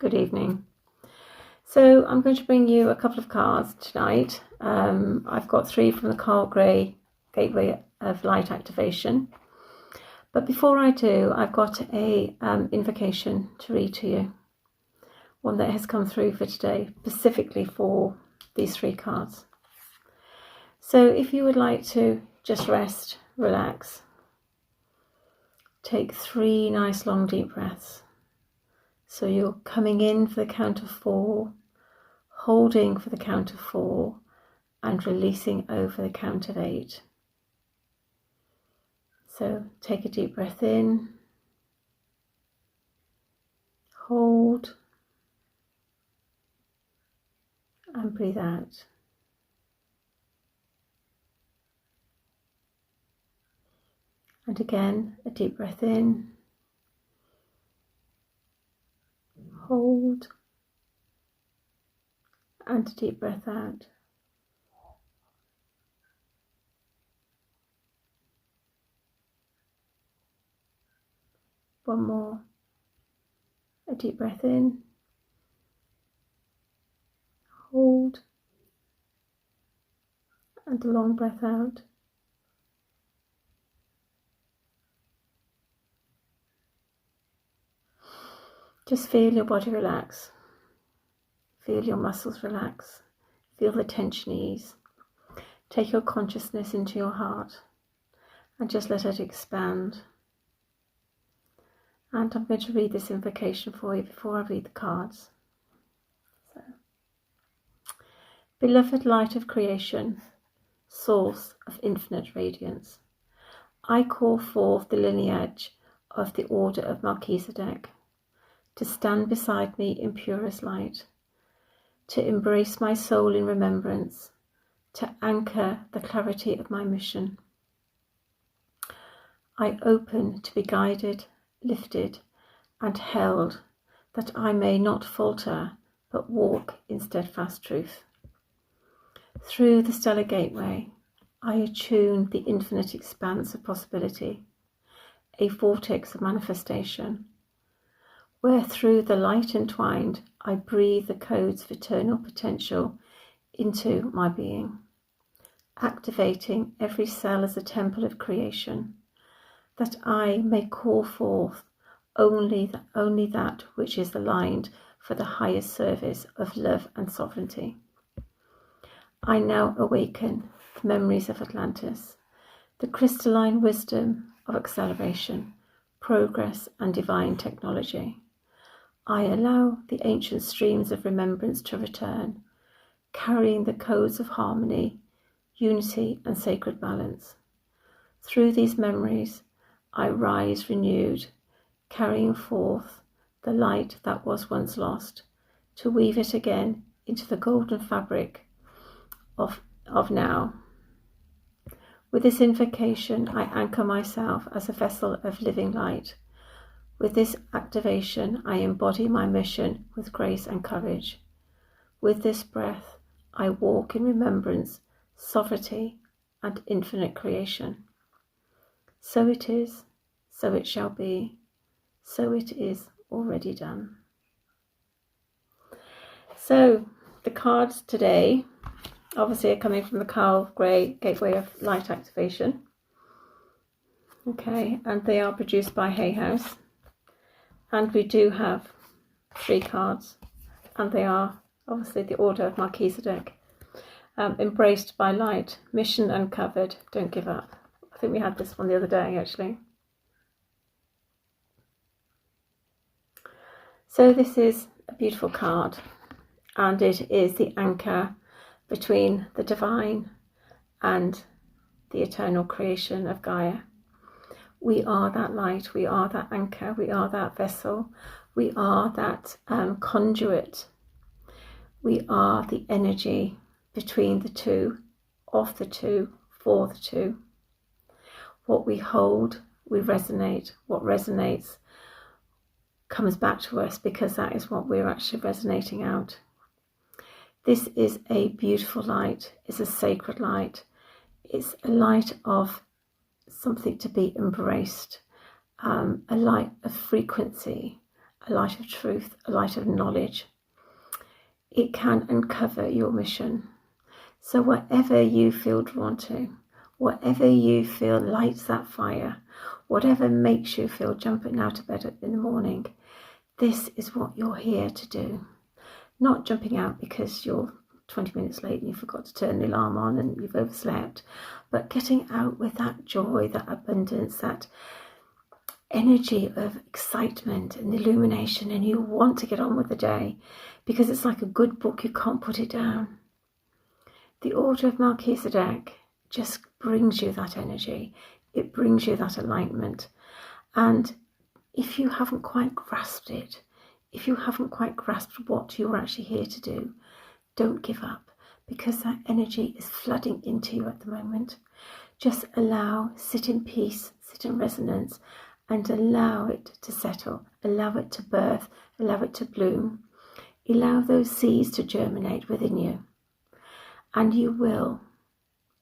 good evening. So I'm going to bring you a couple of cards tonight. I've got 3 from the Carl Gray Gateway of Light Activation. But before I do, I've got a invocation to read to you. One that has come through for today, specifically for these 3 cards. So if you would like to just rest, relax, take 3 nice long deep breaths. So you're coming in for the count of 4, holding for the count of 4, and releasing over the count of 8. So take a deep breath in, hold, and breathe out. And again, a deep breath in, hold, and a deep breath out. One more, a deep breath in, hold, and a long breath out. Just feel your body relax. Feel your muscles relax. Feel the tension ease. Take your consciousness into your heart and just let it expand. And I'm going to read this invocation for you before I read the cards. So, beloved light of creation, source of infinite radiance, I call forth the lineage of the order of Melchizedek to stand beside me in purest light, to embrace my soul in remembrance, to anchor the clarity of my mission. I open to be guided, lifted, and held, that I may not falter, but walk in steadfast truth. Through the stellar gateway, I attune the infinite expanse of possibility, a vortex of manifestation, where through the light entwined, I breathe the codes of eternal potential into my being, activating every cell as a temple of creation, that I may call forth only that which is aligned for the highest service of love and sovereignty. I now awaken the memories of Atlantis, the crystalline wisdom of acceleration, progress, and divine technology. I allow the ancient streams of remembrance to return, carrying the codes of harmony, unity, and sacred balance. Through these memories, I rise renewed, carrying forth the light that was once lost, to weave it again into the golden fabric of now. With this invocation, I anchor myself as a vessel of living light. With this activation, I embody my mission with grace and courage. With this breath, I walk in remembrance, sovereignty, and infinite creation. So it is, so it shall be, so it is already done. So, the cards today obviously are coming from the Carl Gray Gateway of Light Activation. Okay, and they are produced by Hay House. And we do have 3 cards, and they are obviously the Order of Melchizedek, embraced by light, mission uncovered, don't give up. I think we had this one the other day actually. So this is a beautiful card, and it is the anchor between the divine and the eternal creation of Gaia. We are that light, we are that anchor, we are that vessel, we are that conduit. We are the energy between the two, of the two, for the two. What we hold, we resonate. What resonates comes back to us, because that is what we're actually resonating out. This is a beautiful light. It's a sacred light. It's a light of something to be embraced, a light of frequency, a light of truth, a light of knowledge. It can uncover your mission. So whatever you feel drawn to, whatever you feel lights that fire, whatever makes you feel jumping out of bed in the morning, this is what you're here to do. Not jumping out because you're 20 minutes late and you forgot to turn the alarm on and you've overslept, but getting out with that joy, that abundance, that energy of excitement and illumination, and you want to get on with the day because it's like a good book, you can't put it down. The Order of Melchizedek just brings you that energy. It brings you that alignment. And if you haven't quite grasped it, if you haven't quite grasped what you're actually here to do, don't give up, because that energy is flooding into you at the moment. Just sit in peace, sit in resonance, and allow it to settle, allow it to birth, allow it to bloom. Allow those seeds to germinate within you. And you will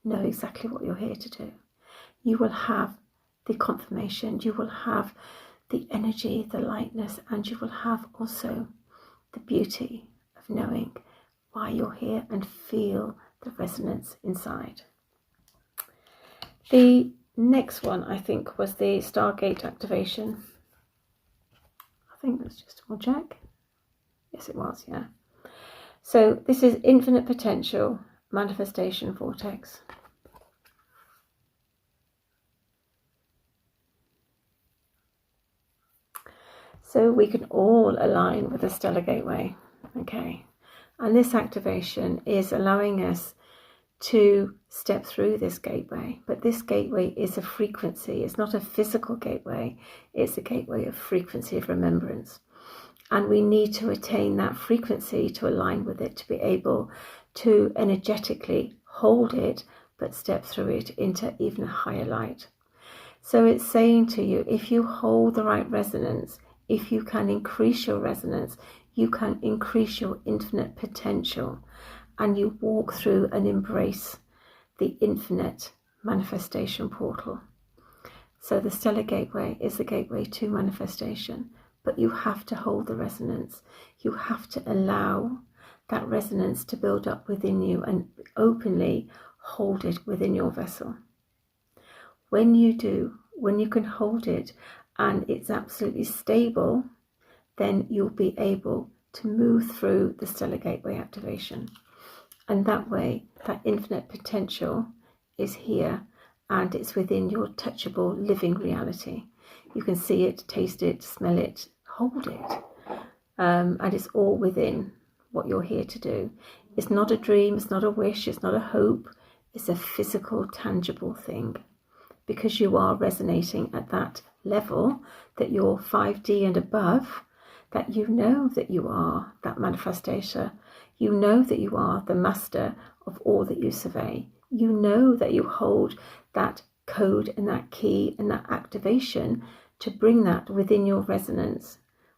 know exactly what you're here to do. You will have the confirmation, you will have the energy, the lightness, and you will have also the beauty of knowing why you're here and feel the resonance inside. The next one, I think, was the Stargate activation. I think let's just double check. Yes, it was, yeah. So this is Infinite Potential Manifestation Vortex. So we can all align with the Stellar Gateway, okay? And this activation is allowing us to step through this gateway. But this gateway is a frequency. It's not a physical gateway. It's a gateway of frequency of remembrance. And we need to attain that frequency to align with it, to be able to energetically hold it, but step through it into even a higher light. So it's saying to you, if you hold the right resonance, if you can increase your resonance, you can increase your infinite potential, and you walk through and embrace the infinite manifestation portal. So the Stellar Gateway is the gateway to manifestation, but you have to hold the resonance. You have to allow that resonance to build up within you and openly hold it within your vessel. When you do, when you can hold it and it's absolutely stable, then you'll be able to move through the Stellar Gateway activation. And that way, that infinite potential is here and it's within your touchable living reality. You can see it, taste it, smell it, hold it. And it's all within what you're here to do. It's not a dream, it's not a wish, it's not a hope. It's a physical, tangible thing. Because you are resonating at that level, that you're 5D and above, that you know that you are that manifestator. You know that you are the master of all that you survey. You know that you hold that code and that key and that activation to bring that within your resonance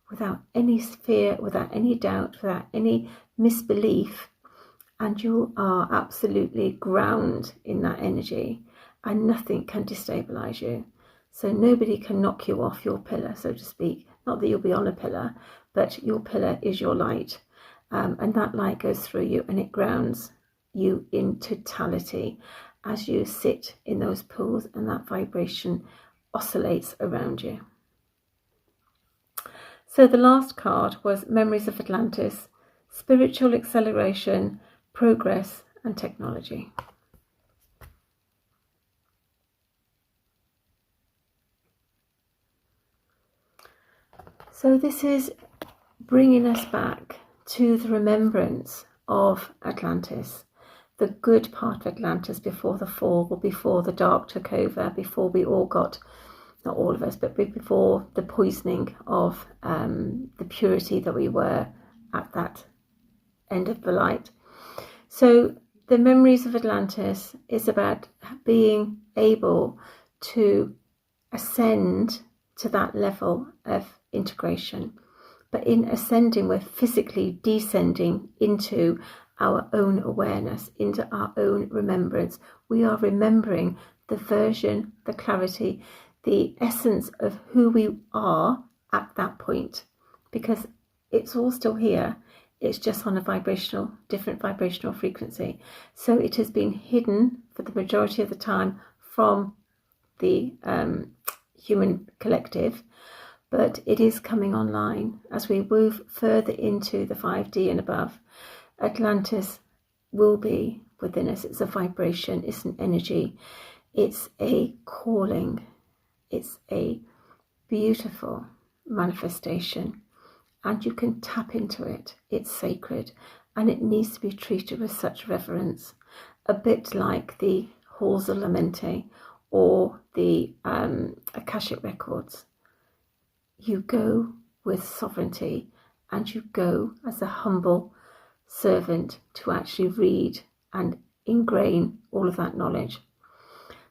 without any fear, without any doubt, without any misbelief. And you are absolutely ground in that energy, and nothing can destabilize you. So nobody can knock you off your pillar, so to speak. Not that you'll be on a pillar, but your pillar is your light. And that light goes through you and it grounds you in totality as you sit in those pools, and that vibration oscillates around you. So the last card was Memories of Atlantis, Spiritual Acceleration, Progress and Technology. So this is bringing us back to the remembrance of Atlantis, the good part of Atlantis before the fall, before the dark took over, before we all got, not all of us, but before the poisoning of the purity that we were at that end of the light. So the Memories of Atlantis is about being able to ascend to that level of integration. But in ascending, we're physically descending into our own awareness, into our own remembrance. We are remembering the version, the clarity, the essence of who we are at that point. because it's all still here. It's just on a different vibrational frequency. So it has been hidden for the majority of the time from the human collective, but it is coming online as we move further into the 5D and above. Atlantis will be within us. It's a vibration, it's an energy, it's a calling, it's a beautiful manifestation, and you can tap into it. It's sacred, and it needs to be treated with such reverence, a bit like the Halls of Lamente or the Akashic Records. You go with sovereignty, and you go as a humble servant to actually read and ingrain all of that knowledge.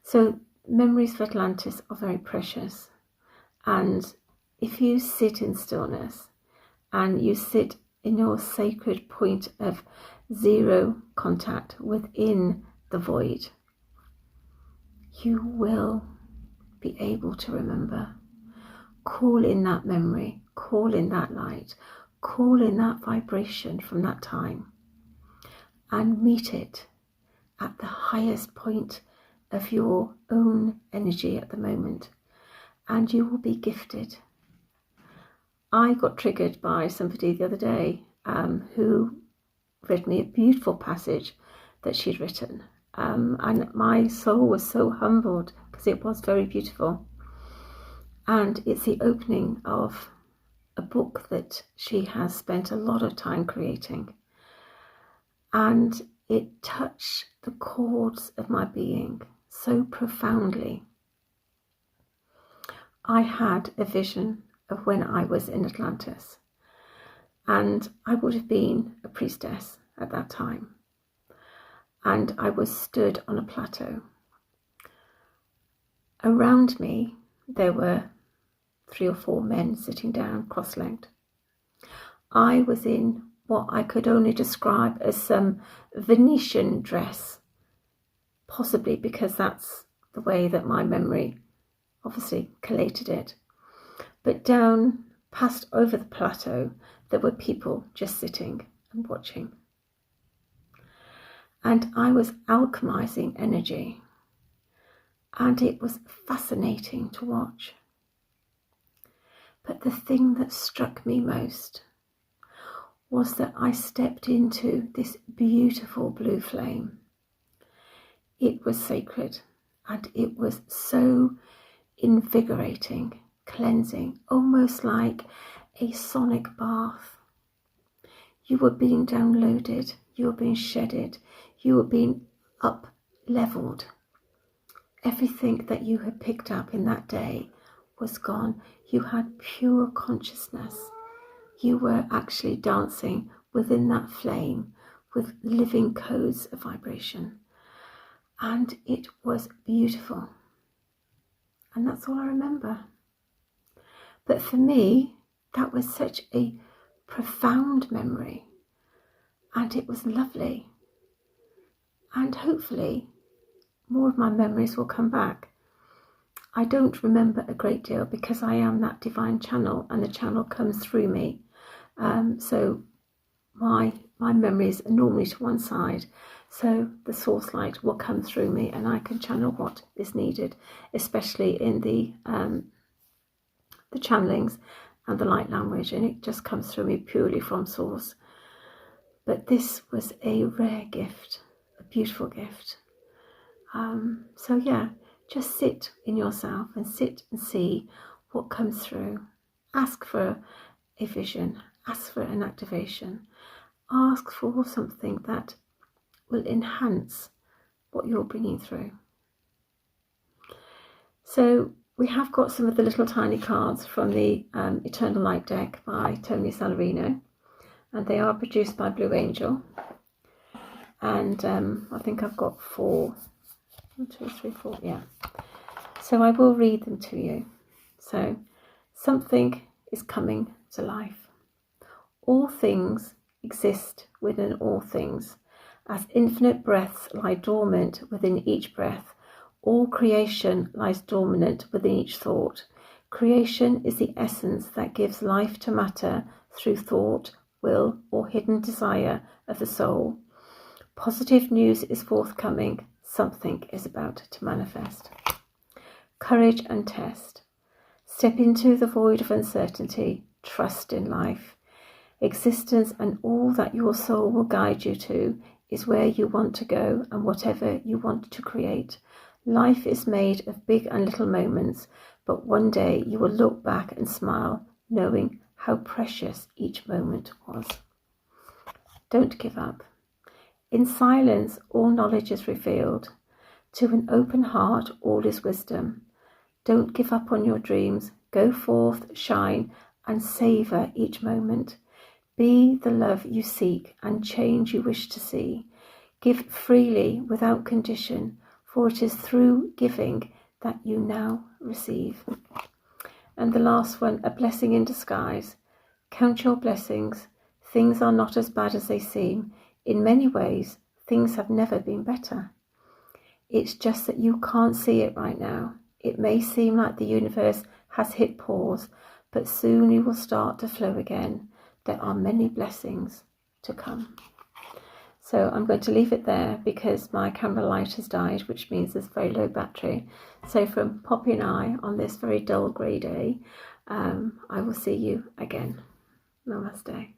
So memories of Atlantis are very precious, and if you sit in stillness and you sit in your sacred point of zero contact within the void, you will be able to remember. Call in that memory, call in that light, call in that vibration from that time, and meet it at the highest point of your own energy at the moment, and you will be gifted. I got triggered by somebody the other day who read me a beautiful passage that she'd written, and my soul was so humbled because it was very beautiful. And it's the opening of a book that she has spent a lot of time creating, and it touched the chords of my being so profoundly. I had a vision of when I was in Atlantis, and I would have been a priestess at that time, and I was stood on a plateau. Around me there were 3 or 4 men sitting down cross-legged. I was in what I could only describe as some Venetian dress, possibly because that's the way that my memory obviously collated it. But down past over the plateau, there were people just sitting and watching. And I was alchemizing energy, and it was fascinating to watch. But the thing that struck me most was that I stepped into this beautiful blue flame. It was sacred, and it was so invigorating, cleansing, almost like a sonic bath. You were being downloaded, you were being shedded, you were being up-leveled. Everything that you had picked up in that day was gone. You had pure consciousness. You were actually dancing within that flame with living codes of vibration. And it was beautiful. And that's all I remember. But for me, that was such a profound memory. And it was lovely. And hopefully, more of my memories will come back. I don't remember a great deal because I am that divine channel, and the channel comes through me. So my memories are normally to one side. So the source light will come through me, and I can channel what is needed, especially in the channelings and the light language, and it just comes through me purely from source. But this was a rare gift, a beautiful gift. So yeah, just sit in yourself and sit and see what comes through. Ask for a vision, ask for an activation, ask for something that will enhance what you're bringing through. So we have got some of the little tiny cards from the Eternal Light deck by Tony Salarino, and they are produced by Blue Angel. And I think I've got 4. 1, 2, 3, 4, yeah. So I will read them to you. So, something is coming to life. All things exist within all things. As infinite breaths lie dormant within each breath, all creation lies dormant within each thought. Creation is the essence that gives life to matter through thought, will, or hidden desire of the soul. Positive news is forthcoming. Something is about to manifest. Courage and test. Step into the void of uncertainty. Trust in life. Existence and all that your soul will guide you to is where you want to go and whatever you want to create. Life is made of big and little moments, but one day you will look back and smile, knowing how precious each moment was. Don't give up. In silence, all knowledge is revealed. To an open heart, all is wisdom. Don't give up on your dreams. Go forth, shine, and savor each moment. Be the love you seek and change you wish to see. Give freely without condition, for it is through giving that you now receive. And the last one, a blessing in disguise. Count your blessings. Things are not as bad as they seem. In many ways, things have never been better. It's just that you can't see it right now. It may seem like the universe has hit pause, but soon you will start to flow again. There are many blessings to come. So I'm going to leave it there because my camera light has died, which means there's very low battery. So from Poppy and I on this very dull grey day, I will see you again. Namaste.